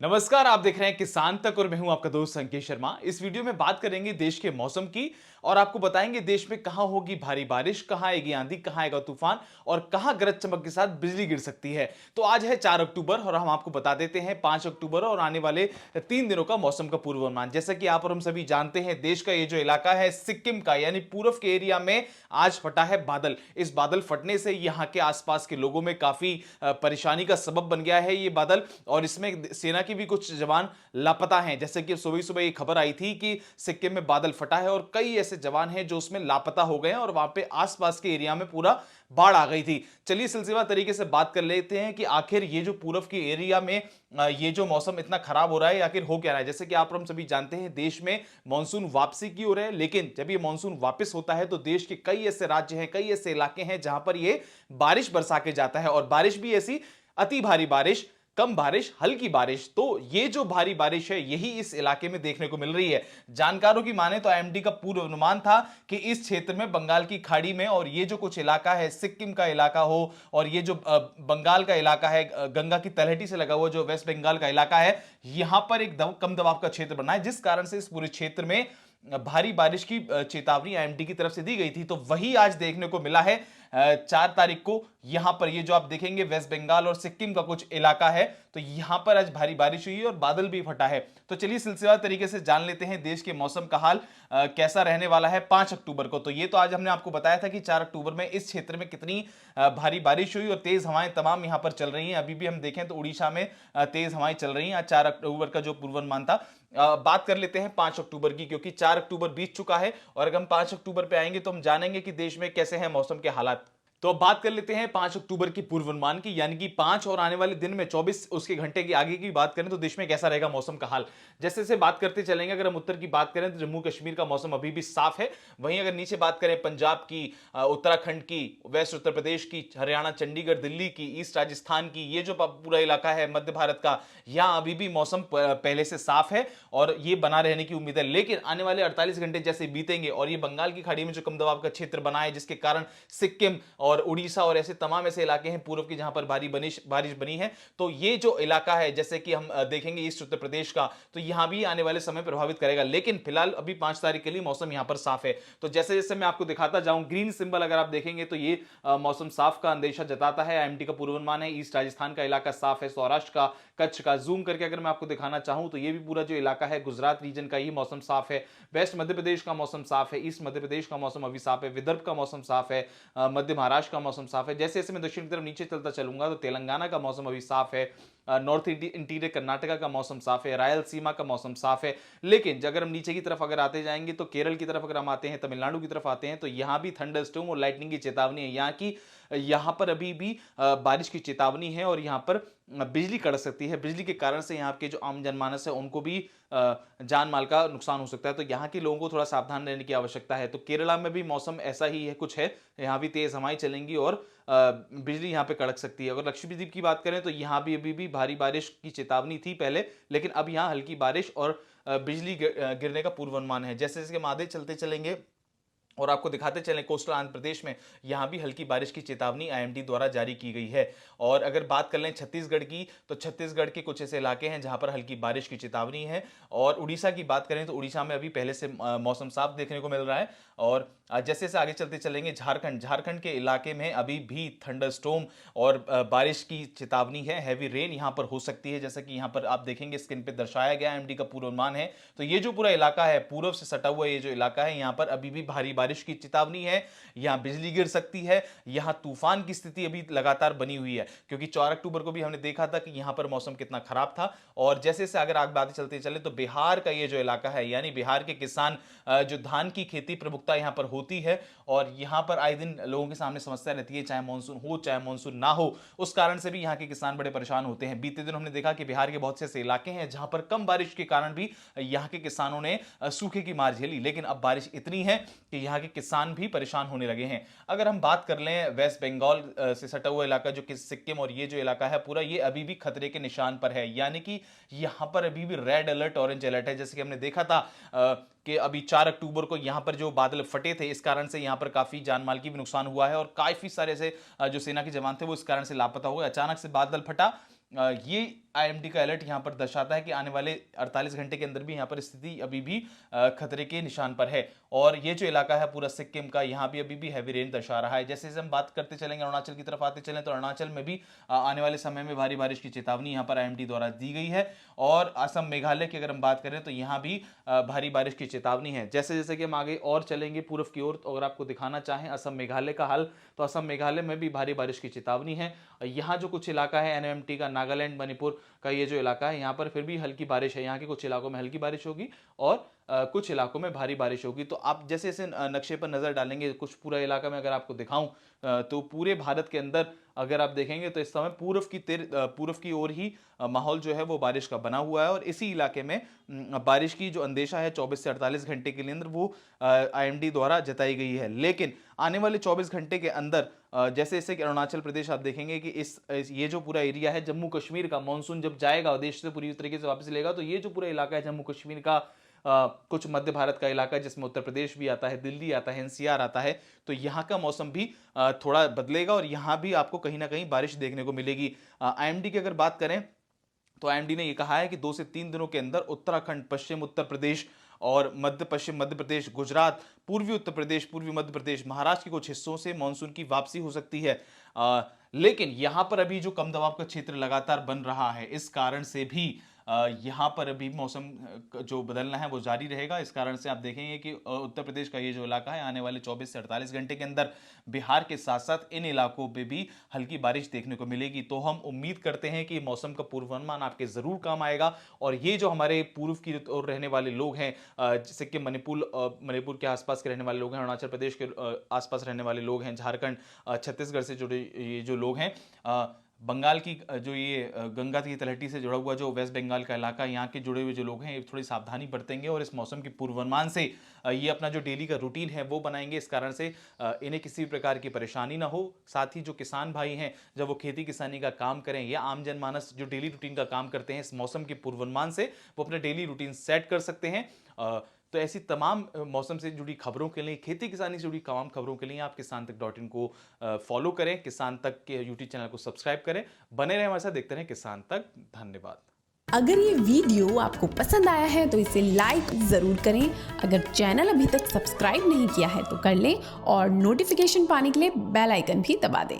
नमस्कार, आप देख रहे हैं किसान तक और मैं हूं आपका दोस्त संकेत शर्मा। इस वीडियो में बात करेंगे देश के मौसम की और आपको बताएंगे देश में कहां होगी भारी बारिश, कहां आएगी आंधी, कहां आएगा तूफान और कहां गरज चमक के साथ बिजली गिर सकती है। तो आज है 4 अक्टूबर और हम आपको बता देते हैं 5 अक्टूबर और आने वाले 3 दिनों का मौसम का पूर्वानुमान। जैसा कि आप और हम सभी जानते हैं, देश का ये जो इलाका है सिक्किम का यानी पूर्व के एरिया में आज फटा है बादल। इस बादल फटने से यहाँ के आसपास के लोगों में काफी परेशानी का सबब बन गया है ये बादल। और इसमें सेना की भी कुछ जवान लापता हैं। जैसे कि सुबह सुबह ये खबर आई थी कि सिक्किम में बादल फटा है और कई ऐसे जवान हैं जो उसमें लापता हो गए हैं और वहां पे आसपास के एरिया में पूरा बाढ़ आ गई थी। चलिए सिलसिलेवार तरीके से बात कर लेते हैं कि आखिर ये जो पूर्व के एरिया में ये जो मौसम इतना खराब हो रहा है आखिर हो क्या रहा है। जैसे कि आप हम सभी जानते हैं देश में मानसून वापसी की ओर है, लेकिन जब ये मानसून वापस होता है तो देश के कई ऐसे राज्य हैं, कई ऐसे इलाके हैं जहां पर ये बारिश बरसा के जाता है और बारिश भी ऐसी अति भारी बारिश, कम बारिश, हल्की बारिश। तो ये जो भारी बारिश है यही इस इलाके में देखने को मिल रही है। जानकारों की माने तो आईएमडी का पूर्वानुमान था कि इस क्षेत्र में बंगाल की खाड़ी में और ये जो कुछ इलाका है सिक्किम का इलाका हो और ये जो बंगाल का इलाका है, गंगा की तलहटी से लगा हुआ जो वेस्ट बंगाल का इलाका है, यहां पर एक कम दबाव का क्षेत्र बना है, जिस कारण से इस पूरे क्षेत्र में भारी बारिश की चेतावनी आईएमडी की तरफ से दी गई थी। तो वही आज देखने को मिला है 4 तारीख को। यहां पर ये जो आप देखेंगे वेस्ट बंगाल और सिक्किम का कुछ इलाका है, तो यहां पर आज भारी बारिश हुई है और बादल भी फटा है। तो चलिए सिलसिलेवार तरीके से जान लेते हैं देश के मौसम का हाल कैसा रहने वाला है 5 अक्टूबर को। तो ये तो आज हमने आपको बताया था कि 4 अक्टूबर में इस क्षेत्र में कितनी भारी बारिश हुई और तेज हवाएं तमाम यहां पर चल रही हैं। अभी भी हम देखें तो उड़ीसा में तेज हवाएं चल रही हैं। आज 4 अक्टूबर का जो पूर्वानुमान था। बात कर लेते हैं 5 अक्टूबर की, क्योंकि 4 अक्टूबर बीत चुका है और अगर हम 5 अक्टूबर पे आएंगे तो हम जानेंगे कि देश में कैसे हैं मौसम के हालात। तो अब बात कर लेते हैं 5 अक्टूबर की पूर्वानुमान की, यानी कि 5 और आने वाले दिन में 24 उसके घंटे की आगे की बात करें तो देश में कैसा रहेगा मौसम का हाल। जैसे जैसे बात करते चलेंगे, अगर हम उत्तर की बात करें तो जम्मू कश्मीर का मौसम अभी भी साफ है। वहीं अगर नीचे बात करें पंजाब की, उत्तराखंड की, वेस्ट उत्तर प्रदेश की, हरियाणा, चंडीगढ़, दिल्ली की, ईस्ट राजस्थान की, ये जो पूरा इलाका है मध्य भारत का, यहाँ अभी भी मौसम पहले से साफ है और ये बना रहने की उम्मीद है। लेकिन आने वाले 48 घंटे जैसे बीतेंगे और ये बंगाल की खाड़ी में जो कम दबाव का क्षेत्र बना है, जिसके कारण सिक्किम और उड़ीसा और ऐसे तमाम ऐसे इलाके हैं पूर्व के जहां पर भारी बारिश बनी है, तो ये जो इलाका है जैसे कि हम देखेंगे ईस्ट उत्तर प्रदेश का, तो यहां भी आने वाले समय प्रभावित करेगा। लेकिन फिलहाल अभी 5 तारीख के लिए मौसम यहां पर साफ है। तो जैसे जैसे मैं आपको दिखाता जाऊं, ग्रीन सिंबल अगर आप देखेंगे तो ये मौसम साफ का अंदेशा जताता है। आईएमडी का पूर्वानुमान है ईस्ट राजस्थान का इलाका साफ है, सौराष्ट्र का, कच्छ का, जूम करके अगर मैं आपको दिखाना चाहूं तो ये भी पूरा जो इलाका है गुजरात रीजन का ही मौसम साफ है। वेस्ट मध्य प्रदेश का मौसम साफ है, ईस्ट मध्य प्रदेश का मौसम अभी साफ है, विदर्भ का मौसम साफ है, मध्य महाराष्ट्र का मौसम साफ है। जैसे जैसे मैं दक्षिण की तरफ नीचे चलता चलूंगा तो तेलंगाना का मौसम अभी साफ है, नॉर्थ इंटीरियर कर्नाटका का मौसम साफ है, रायलसीमा का मौसम साफ है। लेकिन अगर हम नीचे की तरफ अगर आते जाएंगे तो केरल की तरफ अगर हम आते हैं, तमिलनाडु की तरफ आते हैं, तो यहां भी थंडर स्टॉर्म और लाइटनिंग की चेतावनी है। यहां पर अभी भी बारिश की चेतावनी है और यहां पर बिजली कड़क सकती है। बिजली के कारण से यहाँ के जो आम जनमानस है उनको भी जान माल का नुकसान हो सकता है। तो यहाँ के लोगों को थोड़ा सावधान रहने की आवश्यकता है। तो केरला में भी मौसम ऐसा ही है, कुछ है, यहाँ भी तेज हवाएं चलेंगी और बिजली यहाँ पे कड़क सकती है। अगर लक्षद्वीप की बात करें तो यहाँ भी अभी भी भारी बारिश की चेतावनी थी पहले, लेकिन अब यहाँ हल्की बारिश और बिजली गिरने का पूर्वानुमान है। जैसे जैसे हम आगे चलते चलेंगे और आपको दिखाते चलें, कोस्टल आंध्र प्रदेश में यहां भी हल्की बारिश की चेतावनी आईएमडी द्वारा जारी की गई है। और अगर बात कर लें छत्तीसगढ़ की, तो छत्तीसगढ़ के कुछ ऐसे इलाके हैं जहां पर हल्की बारिश की चेतावनी है। और उड़ीसा की बात करें तो उड़ीसा में अभी पहले से मौसम साफ देखने को मिल रहा है। और जैसे जैसे आगे चलते चलेंगे, झारखंड के इलाके में अभी भी थंडरस्टॉर्म और बारिश की चेतावनी है, हैवी रेन यहां पर हो सकती है। जैसा कि यहां पर आप देखेंगे स्क्रीन पे दर्शाया गया आईएमडी का पूर्वानुमान है। तो ये जो पूरा इलाका है पूर्व से सटा हुआ ये जो इलाका है, यहां पर अभी भी भारी बारिश की चेतावनी है, यहां बिजली गिर सकती है, यहां तूफान की स्थिति अभी लगातार बनी हुई है। क्योंकि 4 अक्टूबर को भी हमने देखा था कि यहां पर मौसम कितना खराब था। और जैसे से अगर आगे बातें चलते चले तो बिहार का ये जो इलाका है, यानी बिहार के किसान जो धान की खेती प्रमुखता यहां पर होती है और यहां पर आए दिन लोगों के सामने समस्या रहती है, चाहे मानसून हो चाहे मानसून ना हो, उस कारण से भी यहां के किसान बड़े परेशान होते हैं। बीते दिन हमने देखा कि बिहार के बहुत से ऐसे इलाके हैं जहां पर कम बारिश के कारण भी यहां के किसानों ने सूखे की मार झेली, लेकिन अब बारिश इतनी है कि यहां के किसान भी परेशान होने लगे हैं। अगर हम बात कर लें वेस्ट बंगाल से सटा हुआ इलाका जो कि सिक्किम और ये जो इलाका है पूरा, ये अभी भी खतरे के निशान पर है, यानी कि यहां पर अभी भी रेड अलर्ट, ऑरेंज अलर्ट है। जैसे कि हमने देखा था कि अभी 4 अक्टूबर को यहां पर जो बादल फटे थे, इस कारण से यहां पर काफी जान माल की भी नुकसान हुआ है और काफी सारे से जो सेना के जवान थे वो इस कारण से लापता हुए। अचानक से बादल फटा, ये आईएमडी का अलर्ट यहाँ पर दर्शाता है कि आने वाले 48 घंटे के अंदर भी यहाँ पर स्थिति अभी भी खतरे के निशान पर है। और ये जो इलाका है पूरा सिक्किम का, यहाँ भी अभी भी हैवी रेन दर्शा रहा है। जैसे हम बात करते चलेंगे अरुणाचल की तरफ आते चलें तो अरुणाचल में भी आने वाले समय में भारी बारिश की चेतावनी यहाँ पर आईएमडी द्वारा दी गई है। और असम मेघालय की अगर हम बात करें तो यहाँ भी भारी बारिश की चेतावनी है। जैसे जैसे कि हम आगे और चलेंगे पूर्व की ओर, तो अगर आपको दिखाना चाहें असम मेघालय का हाल, तो असम मेघालय में भी भारी बारिश की चेतावनी है। यहाँ जो कुछ इलाका है एनएमटी का, नागालैंड मणिपुर का ये जो इलाका है, यहाँ पर फिर भी हल्की बारिश है। यहाँ के कुछ इलाकों में हल्की बारिश होगी और कुछ इलाकों में भारी बारिश होगी। तो आप जैसे जैसे नक्शे पर नजर डालेंगे, कुछ पूरा इलाका में अगर आपको दिखाऊं तो पूरे भारत के अंदर अगर आप देखेंगे तो इस समय पूर्व की ओर ही माहौल जो है वो बारिश का बना हुआ है। और इसी इलाके में बारिश की जो अंदेशा है 24 से 48 घंटे के अंदर वो आईएमडी द्वारा जताई गई है। लेकिन आने वाले 24 घंटे के अंदर जैसे जैसे कि अरुणाचल प्रदेश आप देखेंगे कि ये जो पूरा एरिया है जम्मू कश्मीर का, मानसून जब जाएगा देश से पूरी तरीके से वापस लेगा, तो ये जो पूरा इलाका है जम्मू कश्मीर का, कुछ मध्य भारत का इलाका जिसमें उत्तर प्रदेश भी आता है, दिल्ली आता है, एनसीआर आता है, तो यहाँ का मौसम भी थोड़ा बदलेगा और यहाँ भी आपको कहीं ना कहीं बारिश देखने को मिलेगी। आईएमडी की अगर बात करें तो आईएमडी ने यह कहा है कि 2 से 3 दिनों के अंदर उत्तराखंड, पश्चिम उत्तर प्रदेश और मध्य पश्चिम मध्य प्रदेश, गुजरात, पूर्वी उत्तर प्रदेश, पूर्वी मध्य प्रदेश, महाराष्ट्र के कुछ हिस्सों से मानसून की वापसी हो सकती है। लेकिन यहां पर अभी जो कम दबाव का क्षेत्र लगातार बन रहा है, इस कारण से भी यहाँ पर अभी मौसम जो बदलना है वो जारी रहेगा। इस कारण से आप देखेंगे कि उत्तर प्रदेश का ये जो इलाका है आने वाले 24 से 48 घंटे के अंदर बिहार के साथ साथ इन इलाकों पे भी हल्की बारिश देखने को मिलेगी। तो हम उम्मीद करते हैं कि मौसम का पूर्वानुमान आपके जरूर काम आएगा। और ये जो हमारे पूर्व की ओर रहने वाले लोग हैं, जैसे कि मणिपुर के आसपास के रहने वाले लोग हैं, अरुणाचल प्रदेश के आसपास रहने वाले लोग हैं, झारखंड, छत्तीसगढ़ से जुड़े ये जो लोग हैं, बंगाल की जो ये गंगा की तलहटी से जुड़ा हुआ जो वेस्ट बंगाल का इलाका, यहाँ के जुड़े हुए जो लोग हैं ये थोड़ी सावधानी बरतेंगे और इस मौसम के पूर्वानुमान से ये अपना जो डेली का रूटीन है वो बनाएंगे। इस कारण से इन्हें किसी भी प्रकार की परेशानी ना हो। साथ ही जो किसान भाई हैं जब वो खेती किसानी का काम करें या आम जनमानस जो डेली रूटीन का काम करते हैं, इस मौसम के पूर्वानुमान से वो अपना डेली रूटीन सेट कर सकते हैं। तो ऐसी तमाम मौसम से जुड़ी खबरों के लिए, खेती किसानी से जुड़ी तमाम खबरों के लिए आप किसान तक .in को फॉलो करें, किसान तक के यूट्यूब चैनल को सब्सक्राइब करें। बने रहें हमारे साथ, देखते रहें किसान तक। धन्यवाद। अगर ये वीडियो आपको पसंद आया है तो इसे लाइक जरूर करें। अगर चैनल अभी तक सब्सक्राइब नहीं किया है तो कर लें और नोटिफिकेशन पाने के लिए बेल आइकन भी दबा दें।